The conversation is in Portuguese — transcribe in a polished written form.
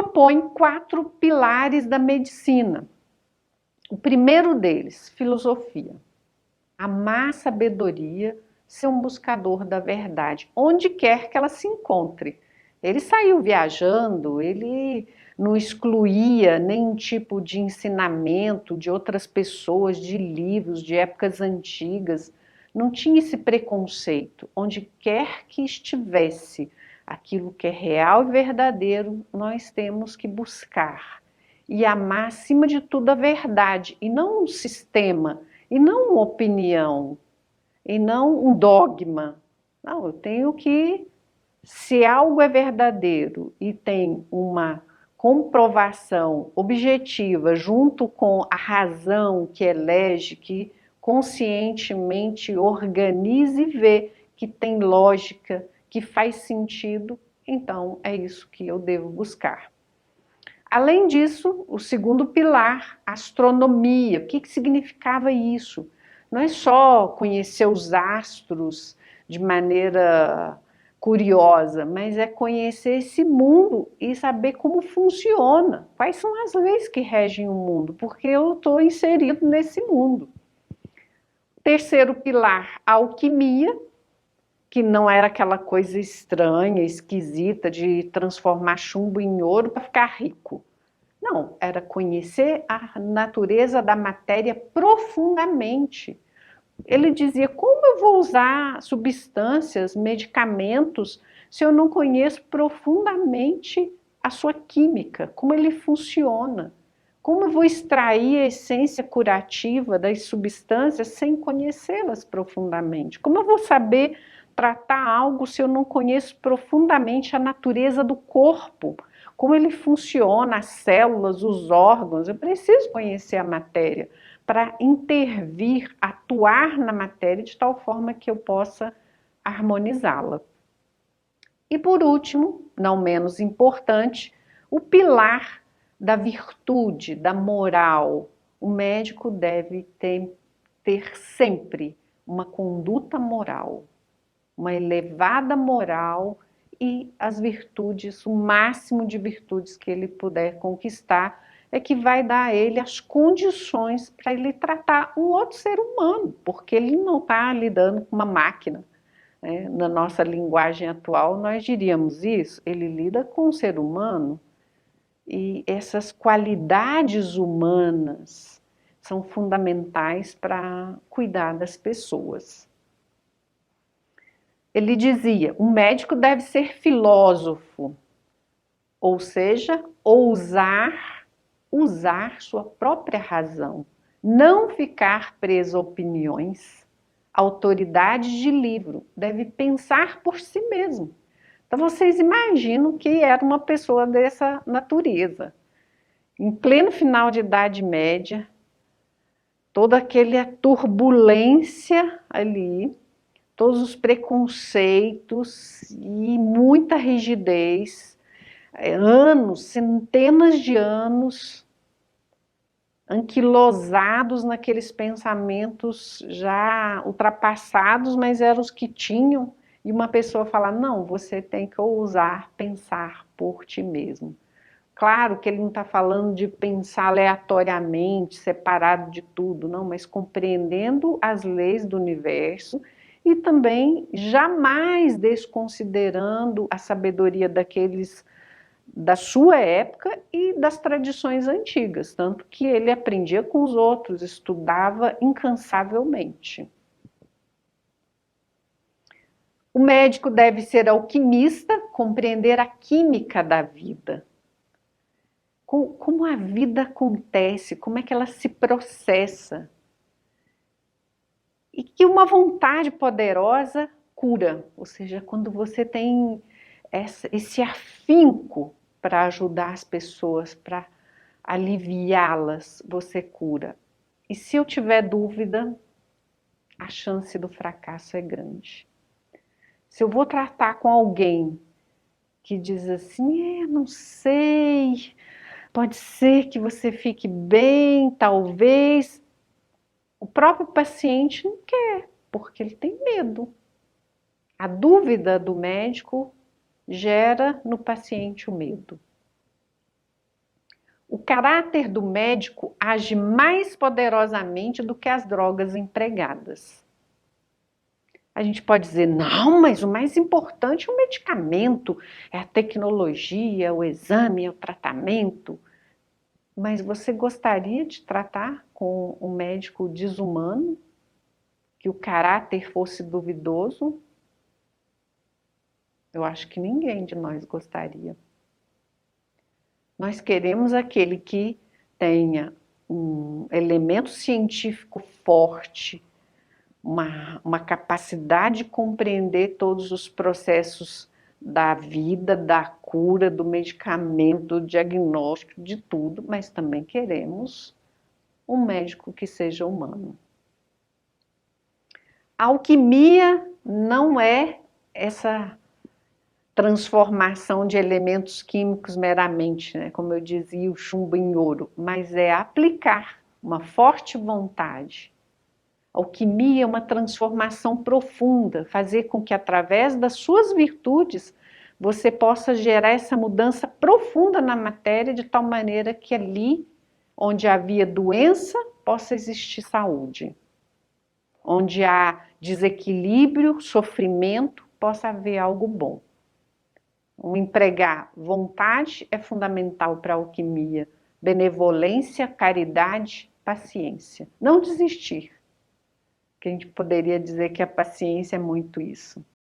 propõe 4 pilares da medicina. O primeiro deles, filosofia. Amar a sabedoria, ser um buscador da verdade, onde quer que ela se encontre. Ele saiu viajando, ele não excluía nenhum tipo de ensinamento de outras pessoas, de livros, de épocas antigas. Não tinha esse preconceito. Onde quer que estivesse aquilo que é real e verdadeiro, nós temos que buscar. E amar, acima de tudo, a verdade, e não um sistema, e não uma opinião, e não um dogma. Não, eu tenho que, se algo é verdadeiro e tem uma comprovação objetiva junto com a razão que elege, que conscientemente organiza e vê que tem lógica, que faz sentido, então é isso que eu devo buscar. Além disso, o segundo pilar, astronomia. O que significava isso? Não é só conhecer os astros de maneira curiosa, mas é conhecer esse mundo e saber como funciona. Quais são as leis que regem o mundo, porque eu estou inserido nesse mundo. Terceiro pilar, alquimia, que não era aquela coisa estranha, esquisita de transformar chumbo em ouro para ficar rico. Não, era conhecer a natureza da matéria profundamente. Ele dizia, como eu vou usar substâncias, medicamentos, se eu não conheço profundamente a sua química, como ele funciona? Como eu vou extrair a essência curativa das substâncias sem conhecê-las profundamente? Como eu vou saber tratar algo se eu não conheço profundamente a natureza do corpo? Como ele funciona, as células, os órgãos? Eu preciso conhecer a matéria para intervir, atuar na matéria de tal forma que eu possa harmonizá-la. E por último, não menos importante, o pilar da virtude, da moral. O médico deve ter sempre uma conduta moral, uma elevada moral e as virtudes, o máximo de virtudes que ele puder conquistar, é que vai dar a ele as condições para ele tratar um outro ser humano, porque ele não está lidando com uma máquina. Né? Na nossa linguagem atual, nós diríamos isso, ele lida com o ser humano e essas qualidades humanas são fundamentais para cuidar das pessoas. Ele dizia, o médico deve ser filósofo, ou seja, usar sua própria razão, não ficar preso a opiniões, autoridades de livro, deve pensar por si mesmo. Então vocês imaginam que era uma pessoa dessa natureza, em pleno final de Idade Média, toda aquela turbulência ali, todos os preconceitos e muita rigidez, anos, centenas de anos, anquilosados naqueles pensamentos já ultrapassados, mas eram os que tinham, e uma pessoa fala, não, você tem que ousar pensar por ti mesmo. Claro que ele não está falando de pensar aleatoriamente, separado de tudo, não, mas compreendendo as leis do universo e também jamais desconsiderando a sabedoria da sua época e das tradições antigas, tanto que ele aprendia com os outros, estudava incansavelmente. O médico deve ser alquimista, compreender a química da vida. Como a vida acontece, como é que ela se processa. E que uma vontade poderosa cura, ou seja, quando você tem esse afinco para ajudar as pessoas, para aliviá-las, você cura. E se eu tiver dúvida, a chance do fracasso é grande. Se eu vou tratar com alguém que diz assim, não sei, pode ser que você fique bem, talvez, o próprio paciente não quer, porque ele tem medo. A dúvida do médico gera no paciente o medo. O caráter do médico age mais poderosamente do que as drogas empregadas. A gente pode dizer, não, mas o mais importante é o medicamento, é a tecnologia, o exame, é o tratamento. Mas você gostaria de tratar com um médico desumano, que o caráter fosse duvidoso? Eu acho que ninguém de nós gostaria. Nós queremos aquele que tenha um elemento científico forte, uma capacidade de compreender todos os processos da vida, da cura, do medicamento, do diagnóstico, de tudo, mas também queremos um médico que seja humano. A alquimia não é essa transformação de elementos químicos meramente, né? Como eu dizia, o chumbo em ouro, mas é aplicar uma forte vontade. A alquimia é uma transformação profunda, fazer com que através das suas virtudes você possa gerar essa mudança profunda na matéria, de tal maneira que ali, onde havia doença, possa existir saúde. Onde há desequilíbrio, sofrimento, possa haver algo bom. Empregar vontade é fundamental para a alquimia. Benevolência, caridade, paciência. Não desistir. Que a gente poderia dizer que a paciência é muito isso.